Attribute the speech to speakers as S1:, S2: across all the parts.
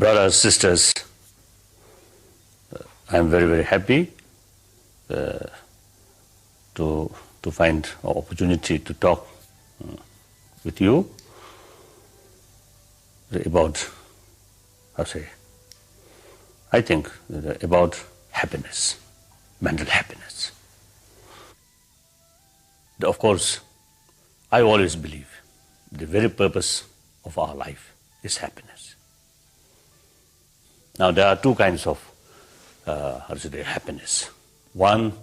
S1: Brothers, sisters, I am very, very happy to find an opportunity to talk with you about, I think about happiness, mental happiness. Of course, I always believe the very purpose of our life is happiness. Now, there are two kinds of happiness. One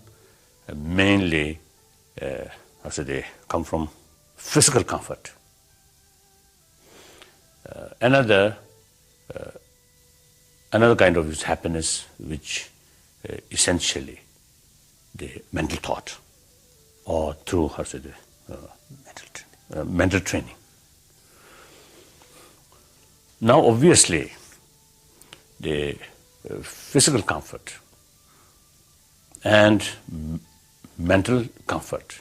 S1: mainly come from physical comfort. Another kind of happiness which essentially the mental thought or through mental training. Now, obviously, the physical comfort and mental comfort,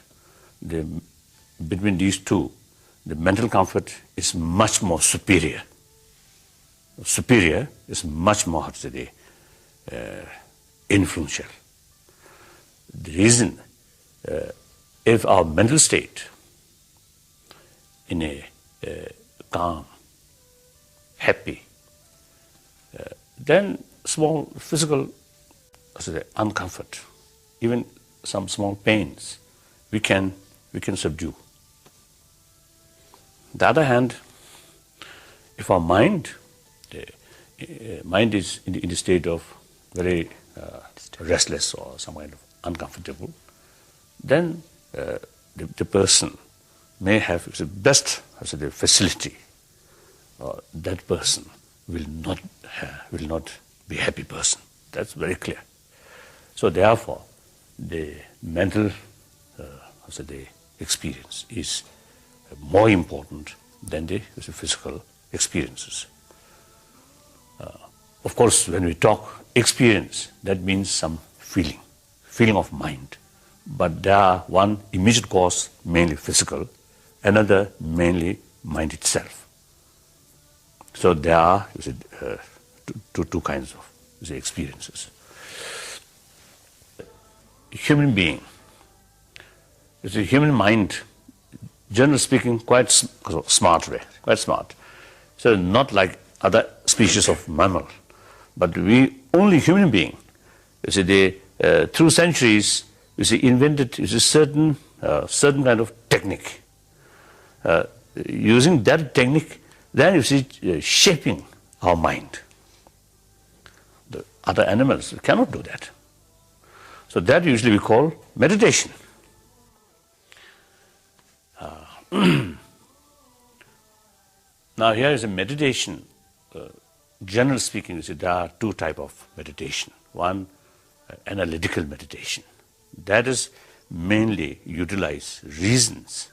S1: between these two, the mental comfort is much more superior. Superior is much more influential. The reason, if our mental state in a calm, happy, then small physical uncomfort, even some small pains, we can subdue. On the other hand, if our mind is in the state of very restless or some kind of uncomfortable, then the person may have the best facility. That person will not be a happy person. That's very clear. So therefore, the mental experience is more important than the physical experiences. Of course, when we talk experience, that means some feeling of mind. But there are one immediate cause, mainly physical, another mainly mind itself. So there are two kinds of experiences. Human being, human mind, generally speaking, quite smart. So not like other species of mammal, but only human being. Through centuries, invented a certain kind of technique. Using that technique, then shaping our mind. The other animals cannot do that. So that usually we call meditation. Now here is a meditation. Generally speaking, there are two types of meditation. One, analytical meditation. That is mainly utilize reasons.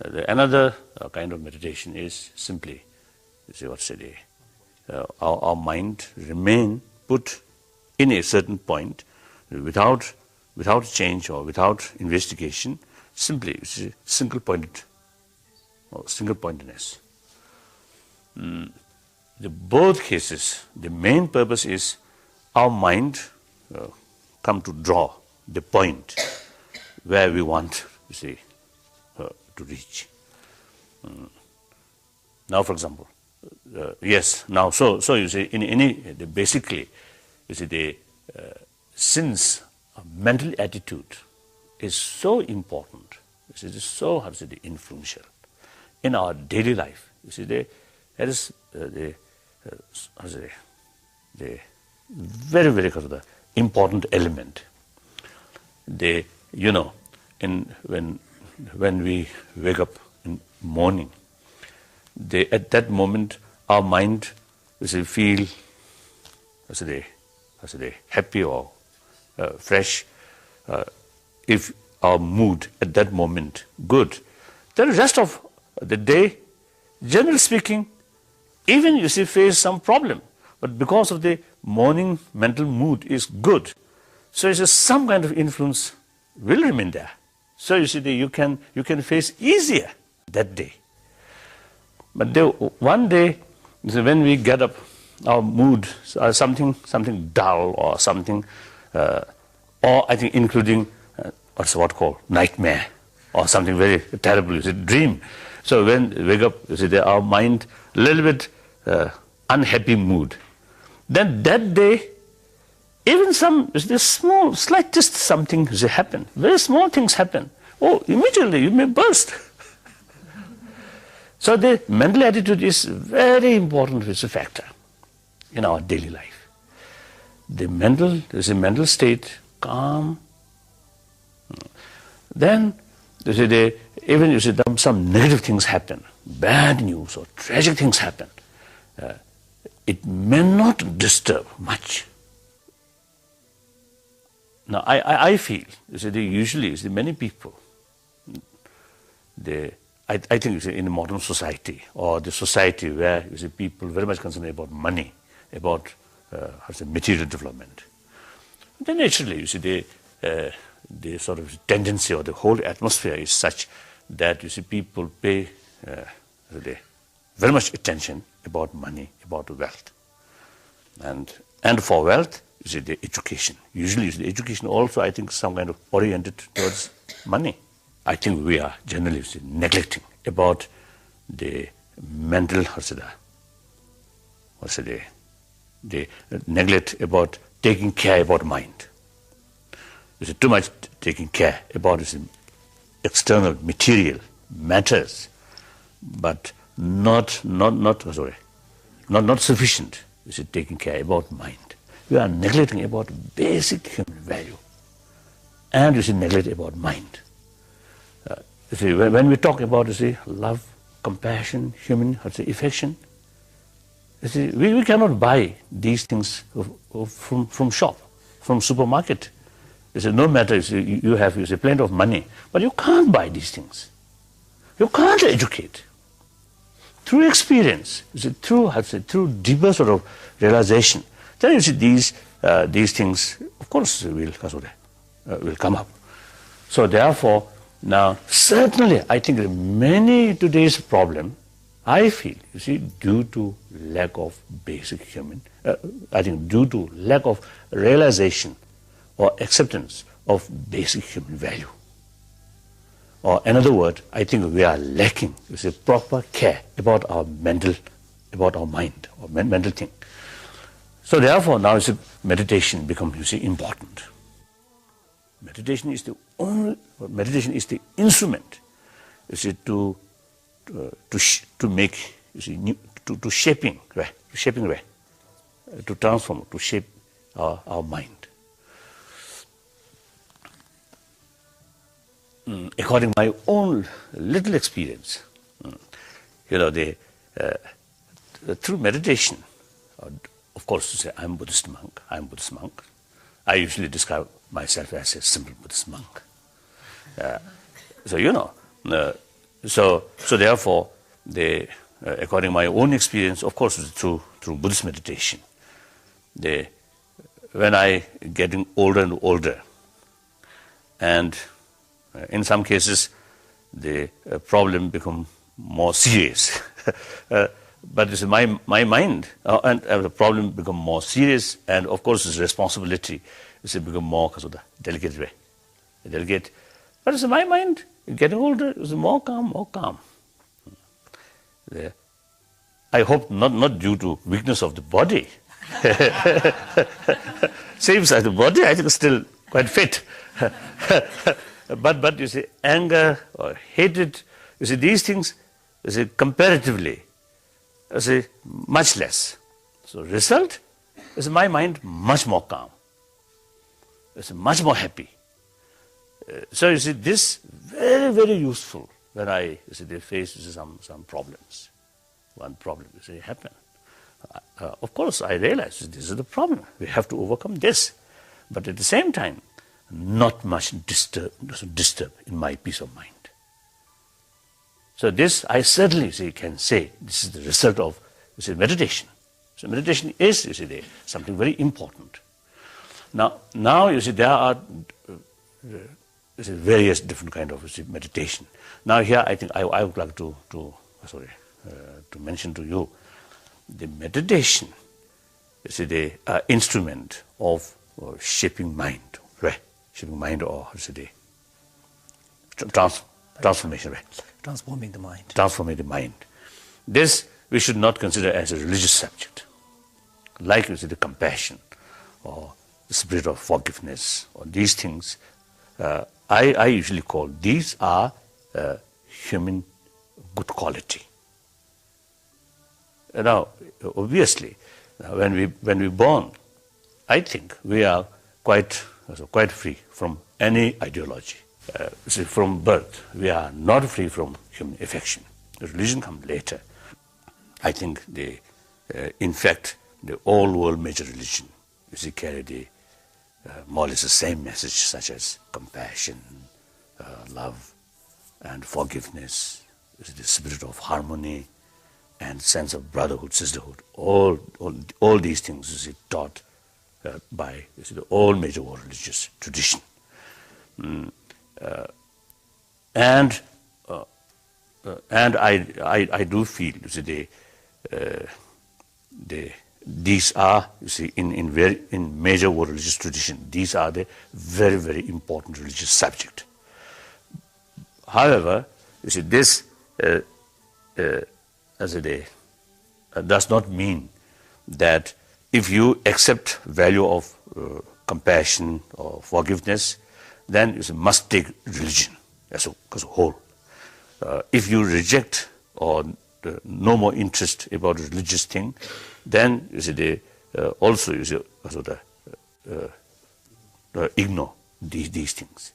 S1: Another kind of meditation is simply, our mind remain put in a certain point without change or without investigation, simply single pointedness. The both cases, the main purpose is our mind come to draw the point where we want to reach. Now, for example, so you see, basically, since a mental attitude is so important, it is so influential in our daily life. That is the very, very important element. When we wake up in morning, at that moment our mind feel happy or fresh. If our mood at that moment good, then the rest of the day, generally speaking, even face some problem, but because of the morning mental mood is good, so some kind of influence will remain there. So you can face easier that day. But one day, when we get up our mood, something dull or something, or I think including what's what called nightmare or something very terrible, you see, dream. So when we wake up, you see, our mind a little bit unhappy mood. Then that day, even some this small, slightest something happen. Very small things happen. Oh, immediately you may burst. So the mental attitude is very important as a factor in our daily life. The mental state, calm. Then even some negative things happen, bad news or tragic things happen. It may not disturb much. Now, I feel, usually, many people, I think in the modern society, or the society where people very much concerned about money, about material development, then naturally, the sort of tendency or the whole atmosphere is such that people pay very much attention about money, about wealth, and for wealth, the education. Usually, the education also, I think, some kind of oriented towards money. I think we are generally neglecting about the mental, the neglect about taking care about mind. Too much taking care about external material matters, but not sufficient. Taking care about mind. We are neglecting about basic human value, and neglect about mind. When we talk about love, compassion, human affection, we cannot buy these things from shop, from supermarket. No matter you have plenty of money, but you can't buy these things. You can't educate. Through experience, through deeper sort of realization, then these things, of course, will come up. So therefore, now certainly, I think many today's problem, I feel, due to lack of basic human, I think due to lack of realization or acceptance of basic human value. Or another word, I think we are lacking proper care about our mental, about our mind, or mental thing. So therefore, now meditation becomes important. Meditation is the instrument to make to shaping way, to transform, to shape our mind. According to my own little experience, through meditation, of course, I'm Buddhist monk. I usually describe myself as a simple Buddhist monk. So therefore, according to my own experience, of course, through Buddhist meditation, when I getting older and older, and in some cases, the problem become more serious. But my mind and the problem become more serious, and of course, its responsibility become more delicate way. Delicate. But my mind getting older is more calm. I hope not due to weakness of the body. Seems like the body, I think, is still quite fit. But anger or hatred, these things, comparatively, much less. So result is my mind much more calm. It's much more happy. So this very, very useful when I face some problems. One problem happen. Of course, I realize this is the problem. We have to overcome this. But at the same time, not much disturb in my peace of mind. So this I certainly can say this is the result of meditation. So meditation is something very important. Now there are various different kind of meditation. Now here I think I would like to mention to you the meditation the instrument of shaping mind, right? Shaping mind, or transformation, right?
S2: Transforming the mind.
S1: Transforming the mind. This we should not consider as a religious subject, like the compassion or the spirit of forgiveness, or these things. I usually call these are human good quality. Now, obviously, when we born, I think we are quite free from any ideology. From birth, we are not free from human affection. The religion comes later. I think in fact, the all world major religion, carry the more or less the same message, such as compassion, love, and forgiveness, the spirit of harmony, and sense of brotherhood, sisterhood. All these things is taught by the all major world religious tradition. And I do feel these are, in major world religious tradition, these are the very, very important religious subject. However, this does not mean that if you accept value of compassion or forgiveness, then you must take religion as a whole. If you reject or no more interest about religious thing, then also ignore these things.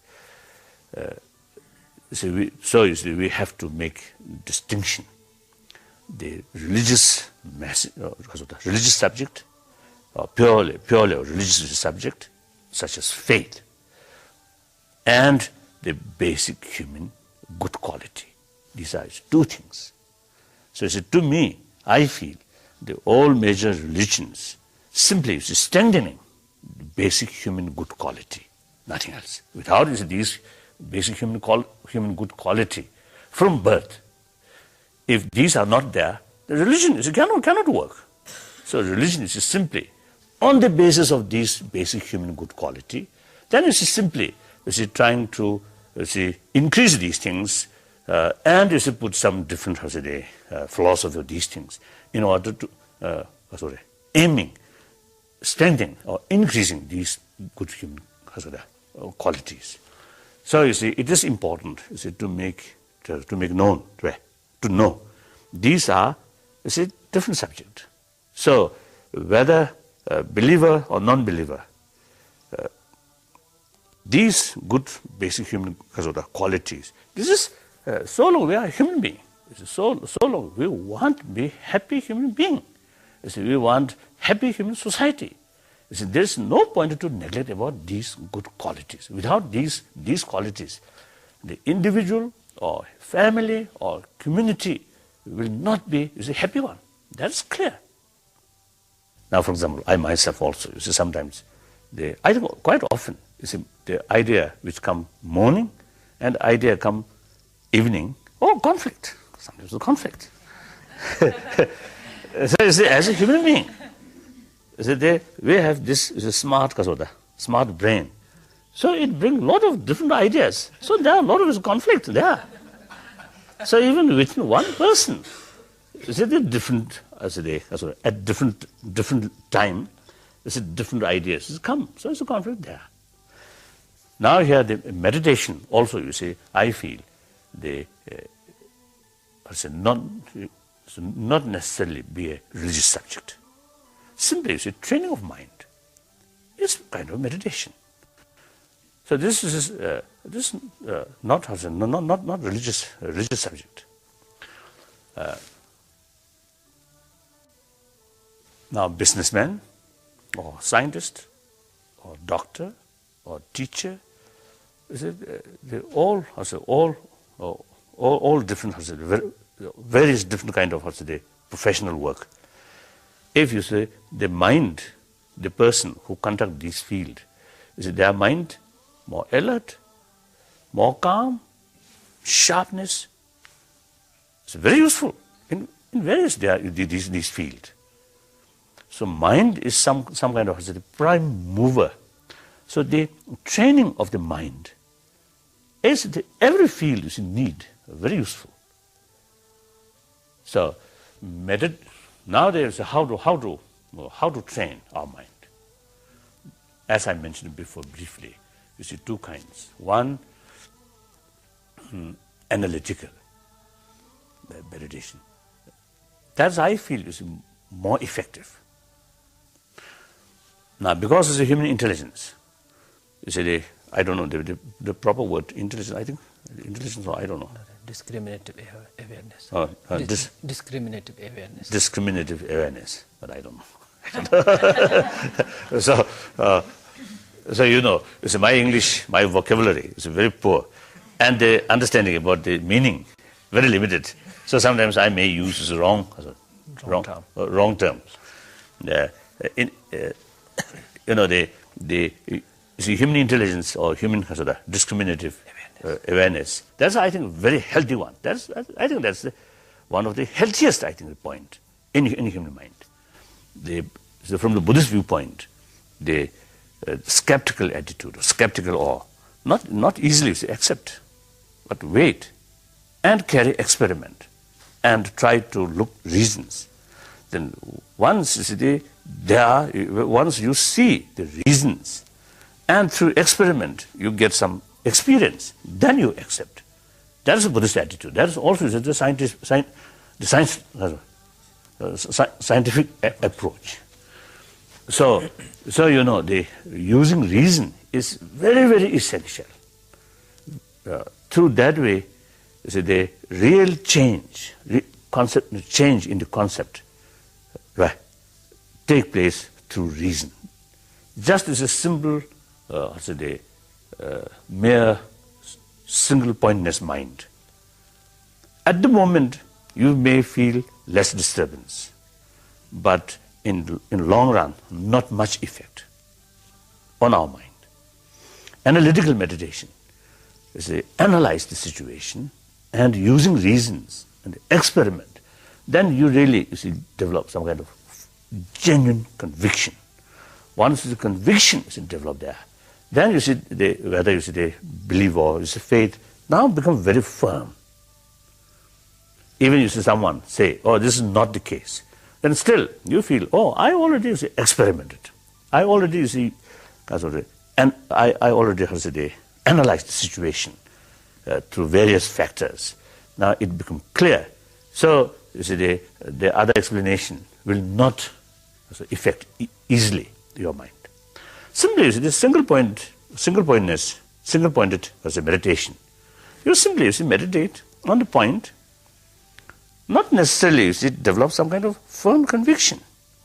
S1: We have to make distinction. The religious religious subject, or purely religious subject, such as faith, and the basic human good quality. These are two things. So to me, I feel the all major religions simply strengthening the basic human good quality, nothing else. Without these basic human good quality from birth, if these are not there, the religion cannot work. So religion is simply on the basis of these basic human good quality. Then it's simply trying to increase these things and put some different philosophy of these things in order to aiming, strengthening or increasing these good human qualities. So it is important to make known, to know these are different subject. So whether believer or non-believer, these good basic human qualities, this is so long we are a human being. So long we want to be happy human being. We want happy human society. There is no point to neglect about these good qualities. Without these qualities, the individual or family or community will not be a happy one. That's clear. Now, for example, I myself also, sometimes, I think quite often, the idea which come morning and idea come evening, conflict. Sometimes a conflict. So as a human being, we have this smart brain. So it brings a lot of different ideas. So there are a lot of conflict there. So even within one person, different at different time, different ideas come. So it's a conflict there. Now here the meditation also, I feel not necessarily be a religious subject. Simply training of mind. It's kind of meditation. So this is not religious subject. Now businessman or scientist or doctor or teacher, they all different various different kind of professional work. If you say the mind, the person who conduct this field, their mind more alert, more calm, sharpness. It's very useful in various these fields. So mind is some kind of the prime mover. So the training of the mind is every field is in need, very useful. So nowadays how to train our mind. As I mentioned before briefly, you see two kinds. One, analytical meditation. That's, I feel, is more effective. Now, because it's a human intelligence, you see, I don't know the proper word, intelligence, I think, intelligence, or I don't know.
S2: Discriminative awareness. Discriminative awareness.
S1: Discriminative awareness, but I don't know. So you know, my English, my vocabulary is very poor, and the understanding about the meaning very limited. So sometimes I may use the wrong term. You know, the human intelligence or human discriminative awareness. That's, I think, a very healthy one. I think that's one of the healthiest, I think, point in human mind. So from the Buddhist viewpoint, the skeptical attitude, or skeptical awe, not easily accept, but wait and carry experiment and try to look reasons. Then once you see the reasons and through experiment you get some experience, then you accept. That is a Buddhist attitude. That is also the scientific approach. So you know, the using reason is very, very essential. Through that way, the real change in the concept, right, take place through reason. Just as a simple, mere single-pointedness mind. At the moment, you may feel less disturbance, but in long run, not much effect on our mind. Analytical meditation is analyze the situation and using reasons and experiment. Then you really develop some kind of genuine conviction. Once the conviction is developed there, then you see whether you see the belief or you see faith now become very firm. Even you see someone say, "Oh, this is not the case," then still you feel, "Oh, I already experimented. I already and I already analyzed the situation through various factors. Now it becomes clear." So you see the other explanation will not affect easily your mind. Simply, this single-pointed as a meditation. You simply meditate on the point, not necessarily develop some kind of firm conviction.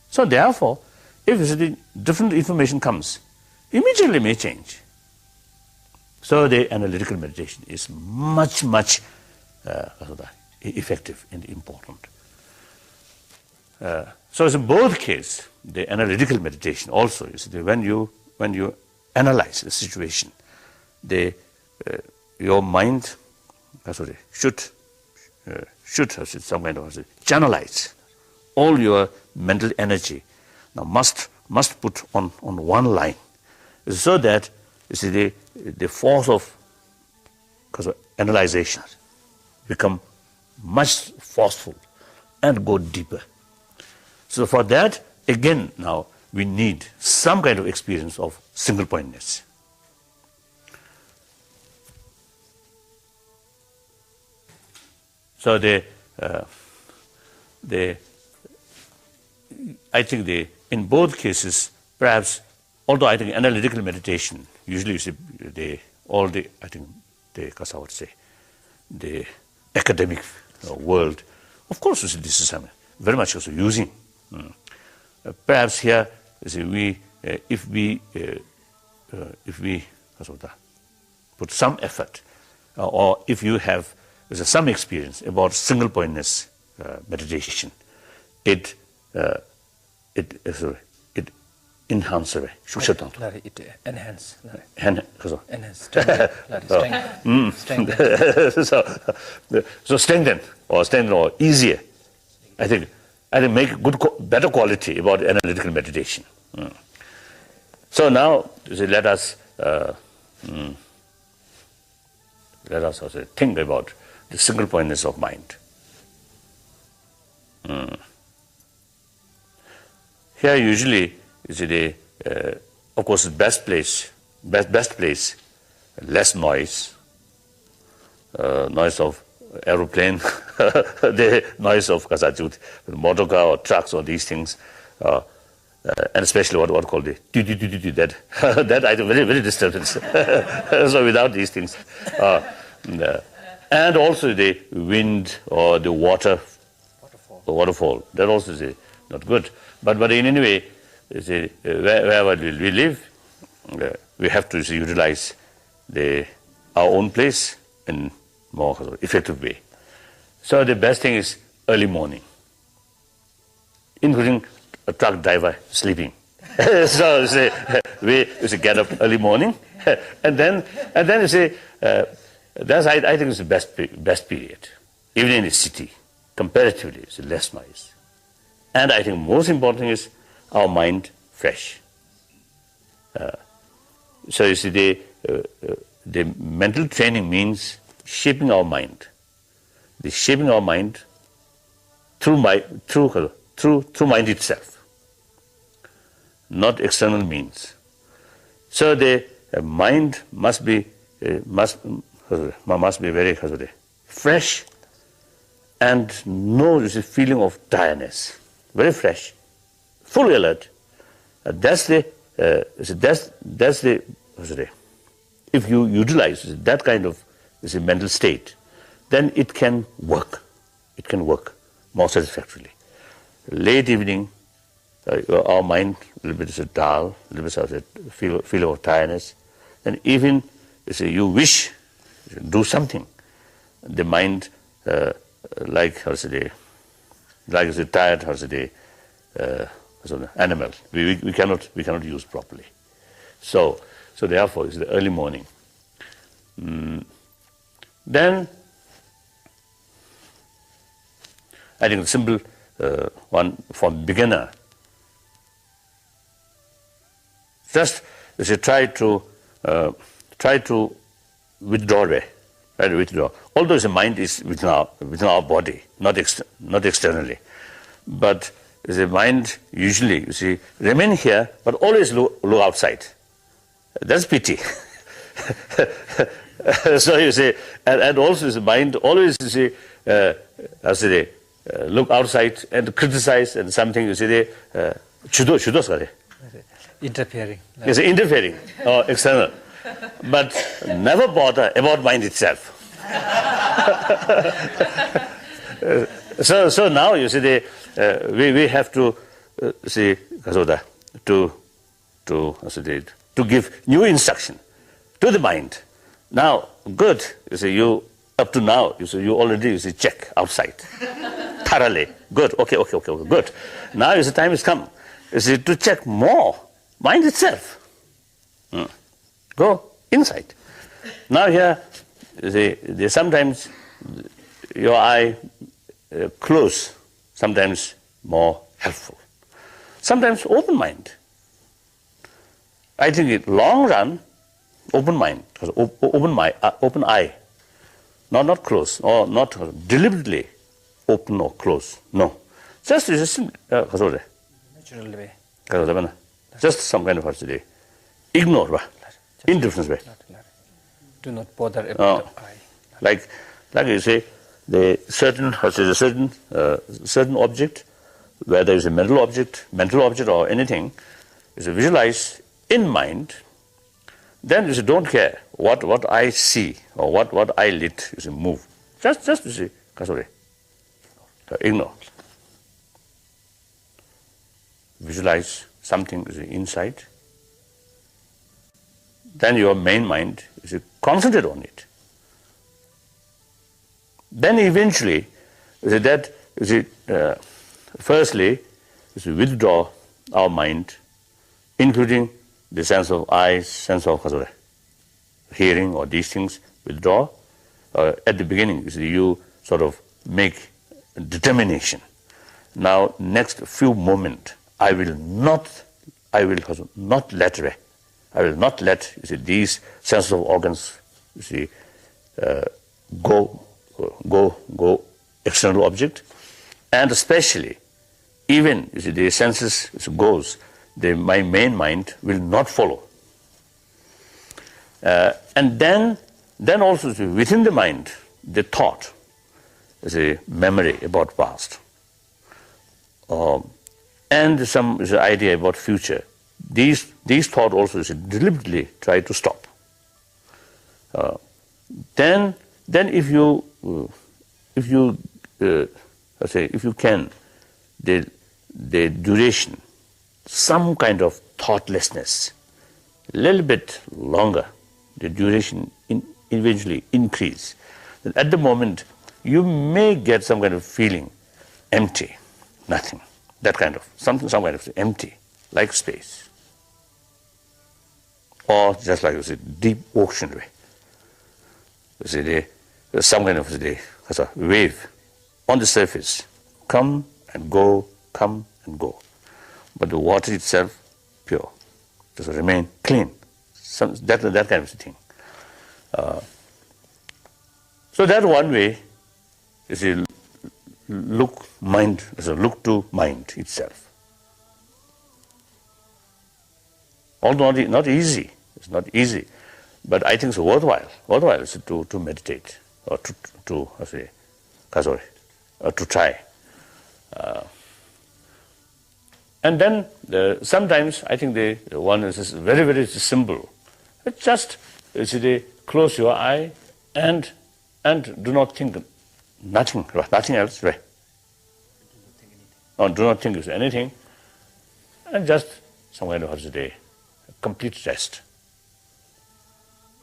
S1: So therefore, if different information comes, immediately may change. So the analytical meditation is much effective and important. So in both cases, the analytical meditation also is when you analyze the situation, your mind should have some kind of channelize all your mental energy. Now must put on one line, so that the force of analyzation become much forceful and go deeper. So for that, again, now we need some kind of experience of single-pointedness. So I think in both cases, perhaps, although I think analytical meditation, usually you see the academic world, of course, this is very much also using. Perhaps here, if we put some effort, or if you have some experience about single-pointedness meditation, it enhances.
S2: It enhances.
S1: So strengthen or easier. I think and make better quality about analytical meditation. So now, let us also think about the single pointness of mind. Here, usually, of course, best place, less noise, noise of aeroplane, the noise of motor car or trucks or these things, and especially what called the that I think very disturbance. So without these things, and also the wind or the waterfall, that also is not good. But in any way, wherever we live, we have to utilize our own place in more effective way. So the best thing is early morning, including a truck driver sleeping. So we get up early morning, and then that's I think it's the best period, even in the city. Comparatively, it's less noise, and I think most important is our mind fresh. So you see, the mental training means shaping our mind. The shaping our mind through mind itself, not external means. So the mind must be very fresh, and no feeling of tiredness. Very fresh, fully alert. That's the if you utilize that kind of mental state, then it can work. It can work more satisfactorily. Late evening, our mind a little bit dull, a little bit feel of tiredness, and even you wish to do something, the mind like tired animal. We cannot use properly. So therefore, it's the early morning. Then I think the simple one for beginner. Just try to withdraw away. Try to withdraw. Although the mind is within our body, not externally, but the mind usually remain here, but always look outside. That's pity. So and also the mind always look outside and criticize and something
S2: interfering.
S1: Yes, interfering or external, but never bother about mind itself. So now we have to to give new instruction to the mind. Now, good. You up to now. You already check outside thoroughly. Good. Okay. Good. Now the time has come. To check more mind itself. Go inside. Now here, sometimes your eye close. Sometimes more helpful. Sometimes open mind. I think in long run, open mind, open eye, not close, or not deliberately open or close. No, just
S2: natural way.
S1: Just some kind of ignore, indifference way.
S2: Do not bother about the eye.
S1: Like you say, the certain object, whether it's a mental object or anything, is visualized in mind. Then you don't care what I see or what eyelid move. Just ignore. Visualize something inside. Then your main mind is concentrate on it. Then eventually, firstly, withdraw our mind, including the sense of eyes, sense of hearing, or these things, withdraw. At the beginning, you sort of make determination. now next few moments, I will not let away. I will not let these sense of organs go external object, and especially even the senses goes, my main mind will not follow. And then also within the mind, the thought is a memory about past, and some idea about future. These thoughts also is deliberately try to stop. Then if you can, the duration, some kind of thoughtlessness, a little bit longer, the duration eventually increase. Then at the moment, you may get some kind of feeling empty, nothing, that kind of some kind of empty, like space, or just like deep ocean way. Some kind of wave on the surface, come and go, but the water itself pure, just remain clean. That kind of thing. So that one way is a look to mind itself. Although not easy, it's not easy, but I think it's worthwhile. Worthwhile is to meditate or to try. And then sometimes I think the one is very, very simple. It's just close your eye and do not think nothing else, right? Or do not think of anything, and just some kind of complete rest.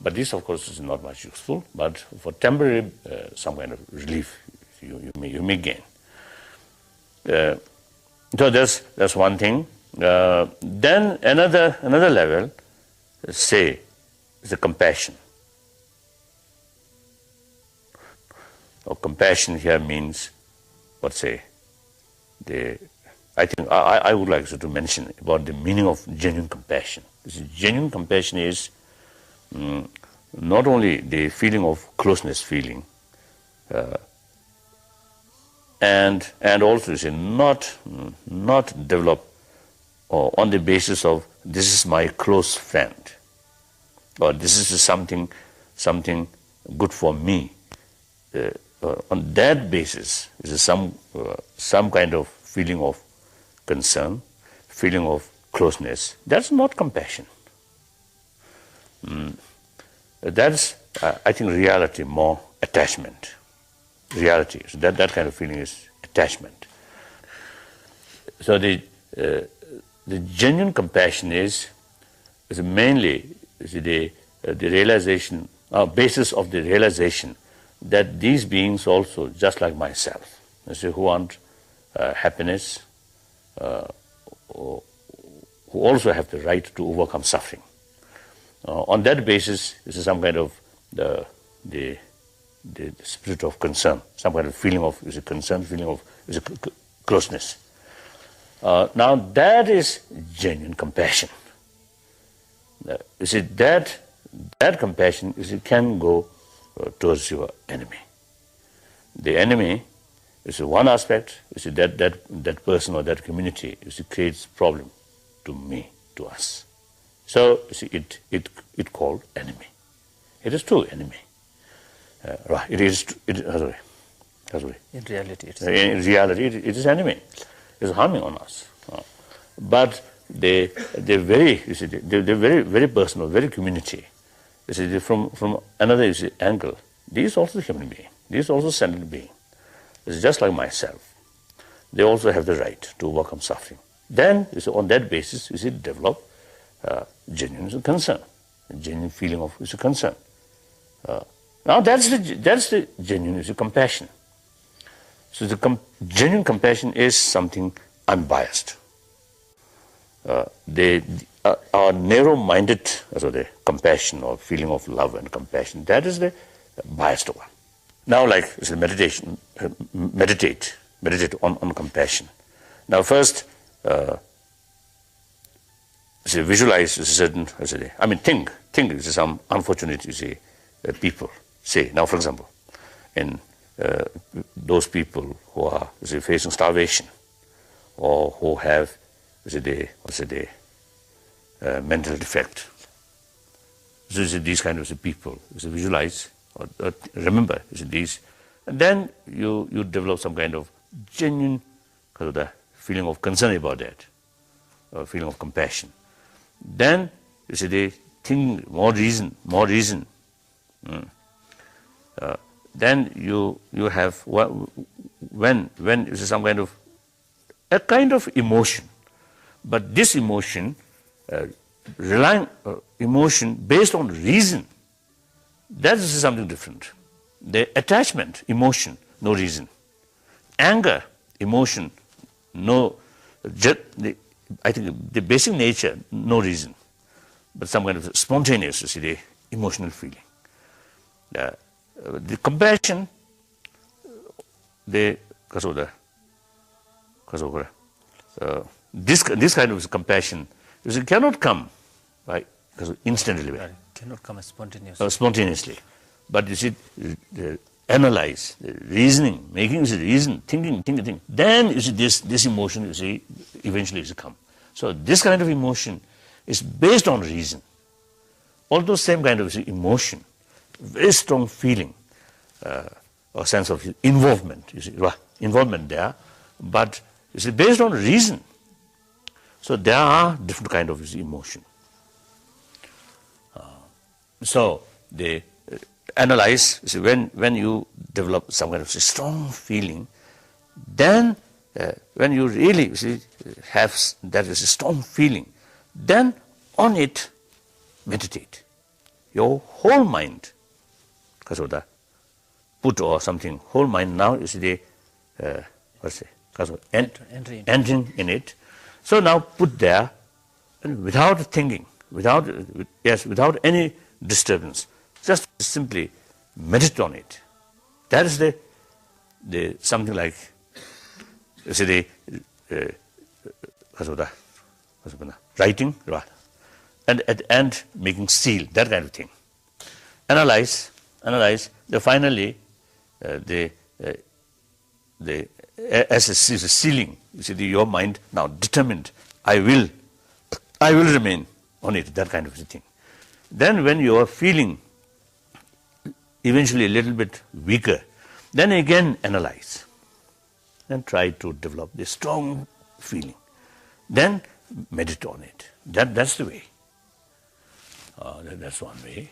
S1: But this, of course, is not much useful. But for temporary, some kind of relief, you may gain. So that's one thing. Then another level, say, is the compassion. Or compassion here means, I think I would like to mention about the meaning of genuine compassion. Genuine compassion is not only the feeling of closeness feeling, and also is not develop on the basis of this is my close friend, or this is something good for me. On that basis, is some kind of feeling of concern, feeling of closeness. That's not compassion. That's, I think, reality, more attachment. Reality, so that kind of feeling is attachment. So the genuine compassion is mainly the realization, basis of the realization that these beings also, just like myself, who want happiness, who also have the right to overcome suffering. On that basis, this is some kind of the spirit of concern, some kind of feeling of concern, feeling of closeness. Now that is genuine compassion. You see, that compassion can go towards your enemy. The enemy is one aspect. You see, that person or that community creates problem to me, to us. So you see, it called enemy. It is true enemy. Right. It is. Sorry.
S2: In reality,
S1: it is enemy. It is harming on us. But the very personal, very community. You see, from another angle, these also human being. These also sentient being. It's just like myself. They also have the right to overcome suffering. Then, you see, on that basis, develop genuine concern, genuine feeling of concern. Now that's the genuine compassion. So the genuine compassion is something unbiased. Our narrow-minded, the compassion or feeling of love and compassion, that is the biased one. Now, like meditate on compassion. Now first, visualize certain, think some unfortunate, people. Say, now for example, in those people who are facing starvation, or who have mental defect. So these kind of people, visualize or remember these, and then you develop some kind of genuine feeling of concern about that, or feeling of compassion. Then they think more reason. Then you have when some kind of a kind of emotion, but this emotion emotion based on reason, that is something different. The attachment emotion, no reason. Anger emotion, no. I think the basic nature, no reason, but some kind of spontaneous, the emotional feeling. The compassion, this kind of compassion, it cannot come, right? Instantly.
S2: It cannot come spontaneously.
S1: Spontaneously, but analyze, reasoning, making reason, thinking. Then this emotion eventually come. So this kind of emotion is based on reason. Although same kind of emotion, very strong feeling, or sense of involvement. Involvement there, but based on reason. So there are different kind of emotion. So they analyze. When you develop some kind of strong feeling, then when you really have that is a strong feeling, then on it meditate. Your whole mind, put or something, whole mind now is entering in it. So now put there, and without thinking, without any disturbance, just simply meditate on it. That is the something like writing, and at the end making seal, that kind of thing. Analyze. Then finally, as a sealing, your mind now determined. I will remain on it. That kind of thing. Then when you are feeling eventually a little bit weaker, then again analyze. Then try to develop this strong feeling. Then meditate on it. That's the way. That's one way.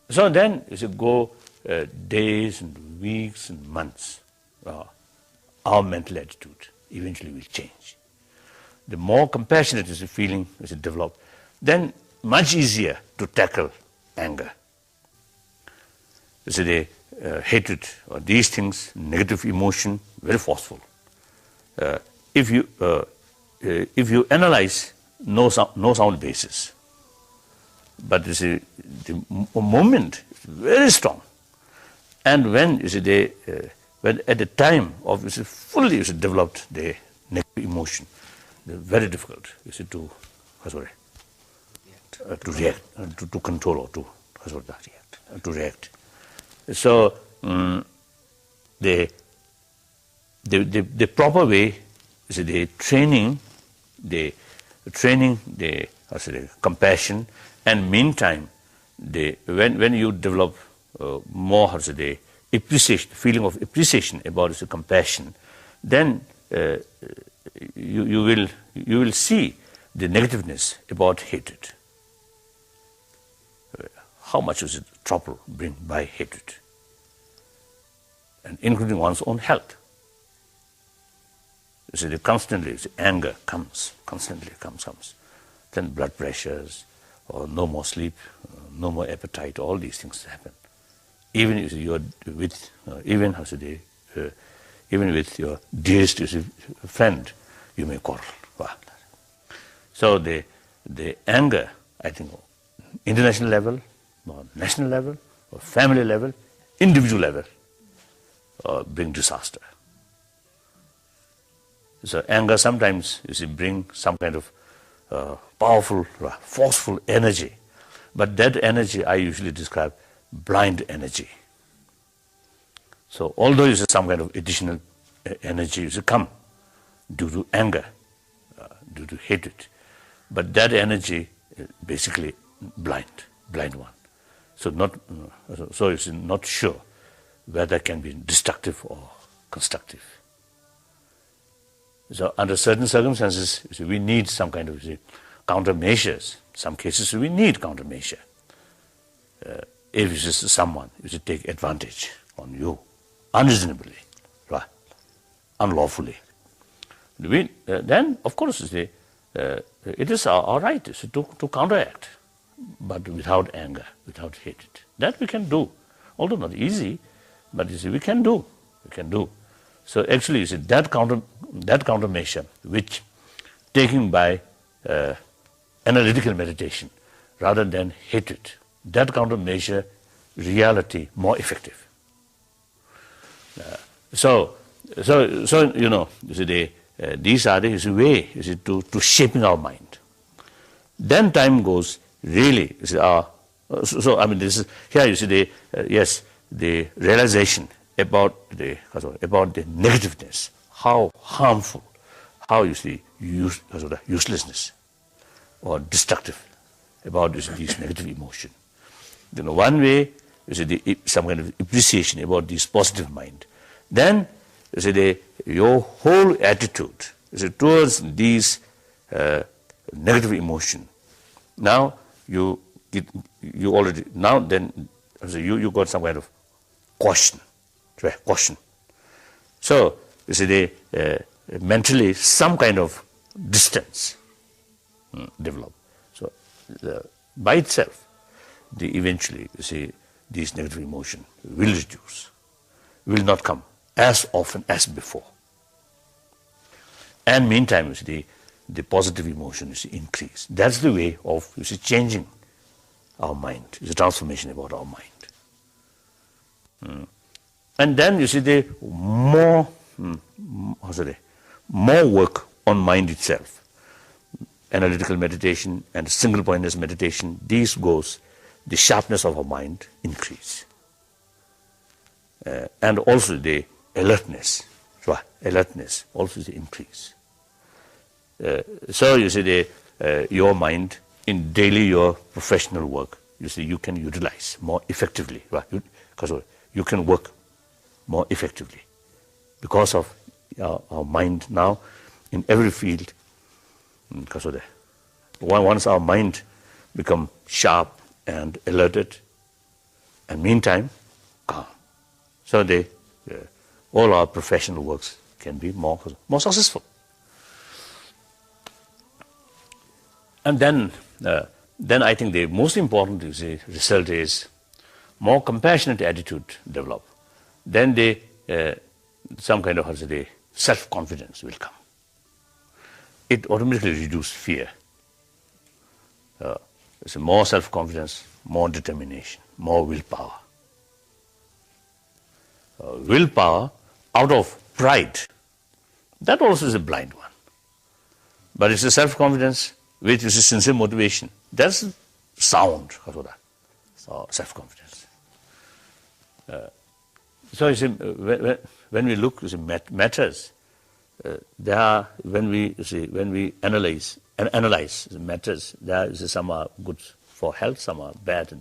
S1: So then you go days and weeks and months. Our mental attitude eventually will change. The more compassionate is the feeling is developed, then much easier to tackle anger. The hatred or these things, negative emotion, very forceful. If you analyze, no sound basis. But the moment is very strong. And when when at the time of fully developed the negative emotion, very difficult to react, to control or to react. So the proper way is the training the compassion, and meantime when you develop more appreciation, feeling of appreciation about the compassion, then you will see the negativeness about hatred. How much is it trouble bring by hatred, and including one's own health. Constantly anger constantly comes. Then blood pressures, or no more sleep, no more appetite. All these things happen. Even if you're with even with your dearest friend, you may quarrel. So the anger, I think, international level, or national level, or family level, individual level, bring disaster. So anger sometimes, you see, bring some kind of powerful, forceful energy. But that energy I usually describe blind energy. So although you see some kind of additional energy you see come due to anger, due to hatred, but that energy is basically blind one. So so it's not sure whether it can be destructive or constructive. So under certain circumstances, you see, we need some kind of countermeasures. Some cases we need countermeasure. If you see someone you see, take advantage on you unreasonably, right, unlawfully, then of course you see, it is our right you see, to counteract, but without anger, without hatred. That we can do, although not easy, but you see, we can do. So actually, you see, that countermeasure, which taken by analytical meditation rather than hatred, that countermeasure reality more effective. So you know, you see, these are the way you see, to shaping our mind. Then time goes really. You see, so I mean, this is here. You see, the realization about the negativeness, how harmful, how you see uselessness or destructive about these negative emotion. You know, one way you see some kind of appreciation about this positive mind. Then you see your whole attitude you see, towards these negative emotion. Now you already now then you got some kind of caution. So you see mentally some kind of distance develop. So by itself, eventually you see these negative emotion will reduce, will not come as often as before. And meantime, you see the positive emotion you see increase. That's the way of you see changing our mind. It's a transformation about our mind. And then you see the more work on mind itself. Analytical meditation and single pointedness meditation, these goes, the sharpness of our mind increase. And also the alertness also is increase. So you see your mind in daily your professional work, you see you can utilize more effectively, right? Because you can work more effectively because of our mind now in every field. Because of that, once our mind become sharp and alerted, and meantime calm, so all our professional works can be more successful. And then I think the most important result is more compassionate attitude develop. Then some kind of self-confidence will come. It automatically reduces fear. It's more self-confidence, more determination, more willpower. Willpower out of pride, that also is a blind one. But it's a self-confidence which is a sincere motivation. That's sound, so self-confidence. So you see, when we look, you see, matters, there are, when we analyze matters, there is some are good for health, some are bad.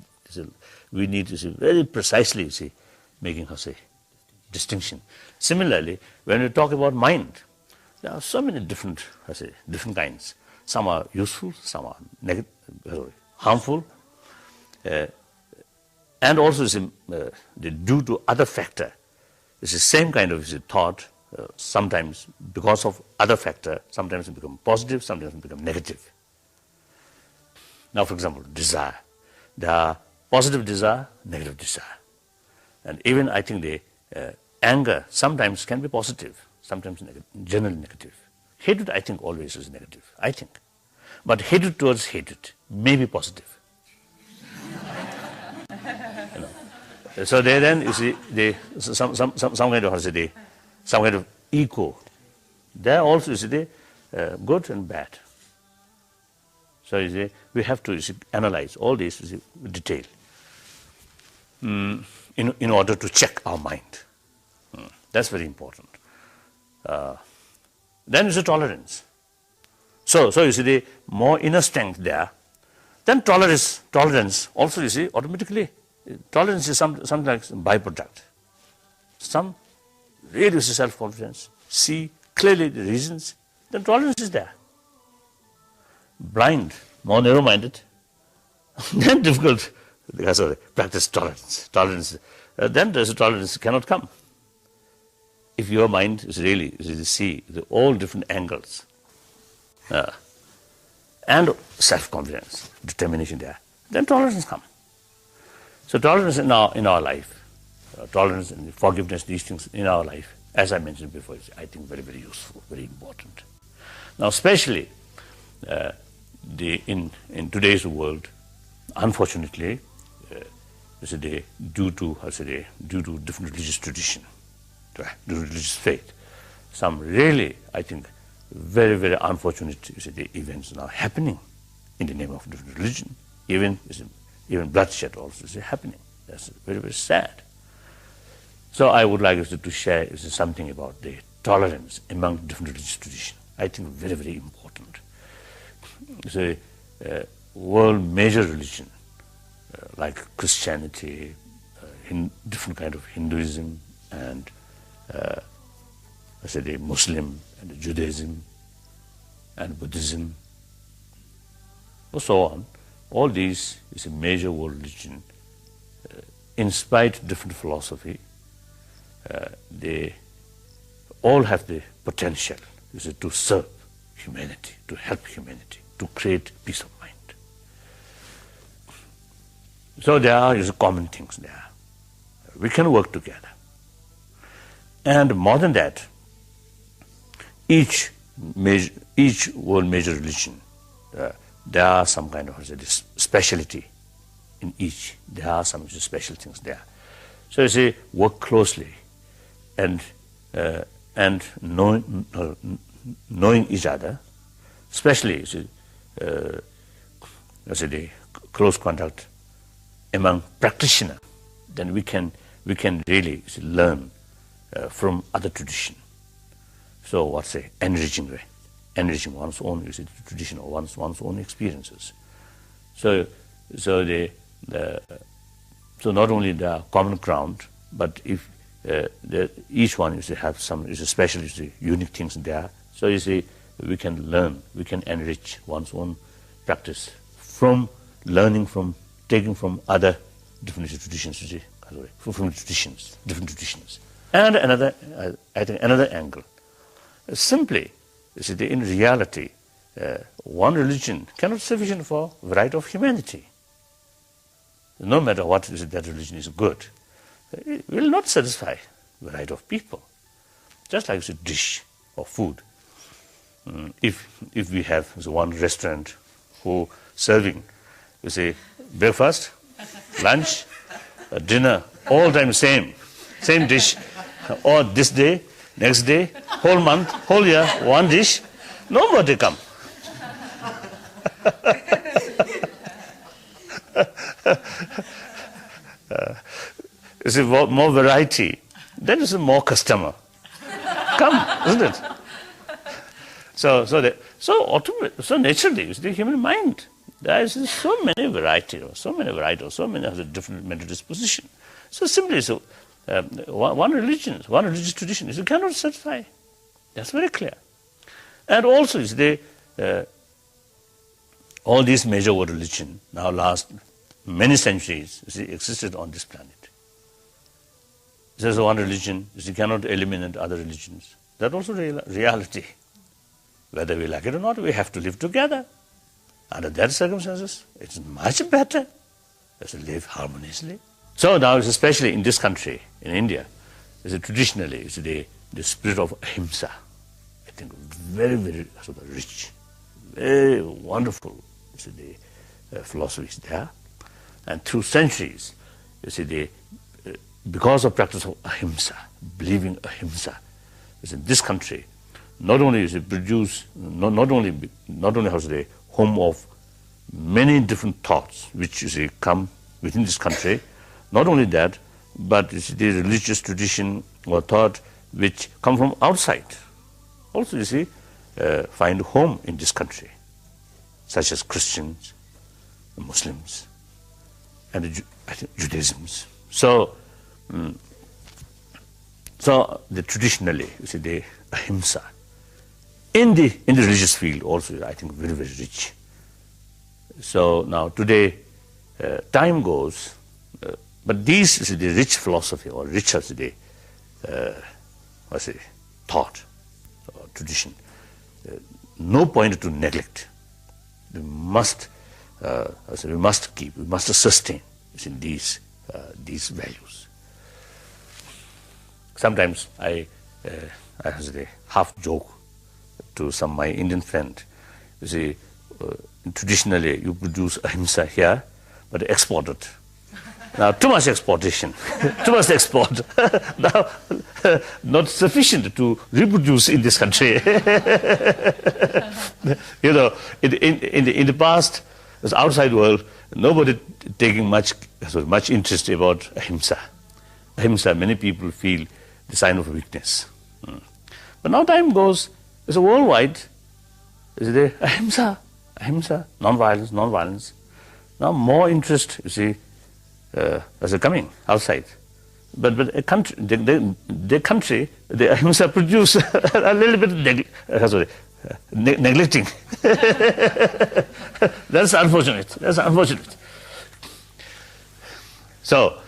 S1: We need to see very precisely making distinction. Similarly, when we talk about mind, there are so many different kinds. Some are useful, some are harmful, and also due to other factor. It's the same kind of thought. Sometimes because of other factor, sometimes it becomes positive, sometimes it becomes negative. Now, for example, desire. There are positive desire, negative desire. And even I think the anger sometimes can be positive, sometimes generally negative. Hatred, I think, always is negative, I think. But hatred towards hatred may be positive. So then you see some kind of ego There also, you see, the good and bad. So you see, we have to analyze all this with detail in order to check our mind. That's very important. Then is the tolerance. So you see the more inner strength there. Then tolerance also, you see, automatically, tolerance is something like byproduct. Some really self-confidence, see clearly the reasons, then tolerance is there. Blind, more narrow-minded, then difficult, practice tolerance. Then there's a tolerance cannot come. If your mind is really see all different angles, and self-confidence, determination there, then tolerance come. So tolerance in our life, tolerance and forgiveness, these things in our life, as I mentioned before, is, I think, very, very useful, very important. Now, especially in today's world, unfortunately, due to different religious tradition, due to religious faith, some really, I think, very, very unfortunate events now happening in the name of different religion. Even bloodshed also is happening. That's very, very sad. So I would like to share something about the tolerance among different religious traditions. I think very, very important. So, world major religion like Christianity, different kind of Hinduism, and the Muslim and Judaism and Buddhism, and so on. All these is a major world religion. In spite of different philosophy, they all have the potential to serve humanity, to help humanity, to create peace of mind. So there are common things there. We can work together. And more than that, each world major religion, there are some kind of specialty in each. There are some special things there. So you see, work closely and knowing each other, especially the close contact among practitioners, then we can really learn from other tradition. So what's enriching way, enriching one's own tradition or one's own experiences. So not only the common ground, but if each one have some special unique things there. So you see, we can learn, we can enrich one's own practice from learning from, taking from other different traditions, different traditions. And another, I think another angle, simply, in reality, one religion cannot be sufficient for variety of humanity. No matter what that religion is good, it will not satisfy variety of people. Just like a dish of food. If we have one restaurant who serving, breakfast, lunch, dinner, all time same dish, or this day, next day, whole month, whole year, one dish, nobody come. More variety, then it's more customer. Come, isn't it? So naturally, the human mind, there is so many varieties, so many other different mental disposition. So simply, one religious tradition, it cannot satisfy. That's very clear. And also, all these major world religions now last many centuries existed on this planet. There's one religion, you cannot eliminate other religions. That's also reality. Whether we like it or not, we have to live together. Under that circumstances, it's much better to live harmoniously. So now, especially in this country, in India, traditionally the spirit of ahimsa. I think very, very rich, very wonderful philosophy is there. And through centuries, because of practice of ahimsa, believing ahimsa, in this country, not only is it produce, not only how to say, home of many different thoughts which you see come within this country, not only that, but you see, the religious tradition or thought which come from outside also, you see, find home in this country, such as Christians, Muslims, and Judaism. So the traditionally, you see, the ahimsa in the religious field also, I think, very, very rich. So now today, time goes, but these is the rich philosophy or rich as the thought or tradition. No point to neglect. We must keep, we must sustain these values. Sometimes I half joke to some my Indian friend. You see, traditionally you produce ahimsa here, but export it. Now too much exportation, too much export. Now not sufficient to reproduce in this country. You know, in the past, the outside world, nobody taking much interest about ahimsa. Ahimsa, many people feel the sign of weakness. But now time goes, it's a worldwide, is the ahimsa, non-violence. Now more interest, you see, as a coming outside. But a country, the country, the ahimsa produce a little bit neglecting. That's unfortunate. So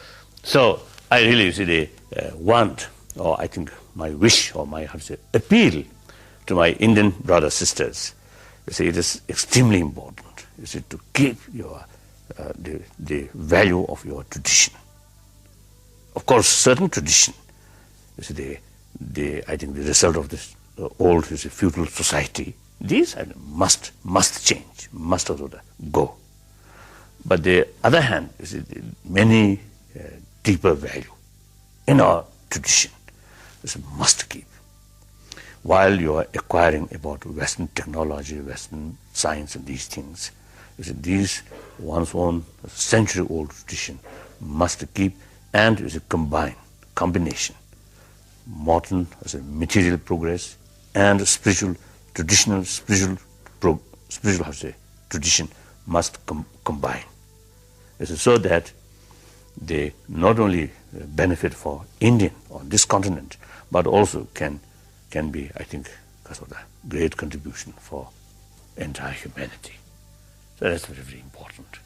S1: I really see want, or I think my wish, or my appeal to my Indian brothers sisters. You see, it is extremely important. You see, to keep your the value of your tradition. Of course, certain tradition is I think the result of this old feudal society. These must change, must also go. But the other hand, is many deeper value in our tradition is must keep. While you are acquiring about Western technology, Western science, and these things, these one's own century-old tradition must keep, and is a combination. Modern material progress and traditional spiritual tradition must combine. So that they not only benefit for Indian or this continent, but also can be, I think, because of the great contribution for entire humanity. So that's very, very important.